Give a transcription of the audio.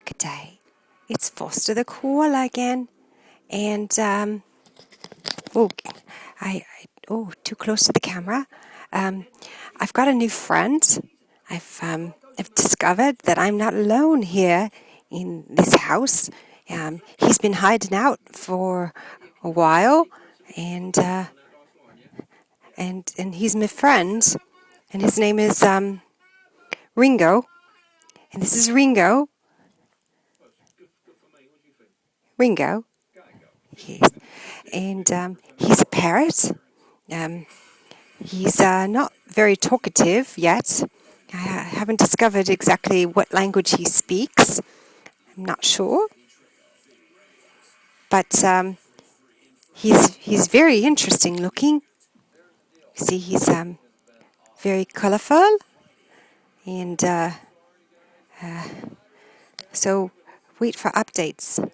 Good day. It's Foster the Koala again, and too close to the camera. I've got a new friend. I've discovered that I'm not alone here in this house. He's been hiding out for a while, and he's my friend, and his name is Ringo, and this is Ringo. Ringo. Yes. And he's a parrot. He's not very talkative yet. I haven't discovered exactly what language he speaks. I'm not sure. But he's very interesting looking. See, he's very colourful. And so wait for updates.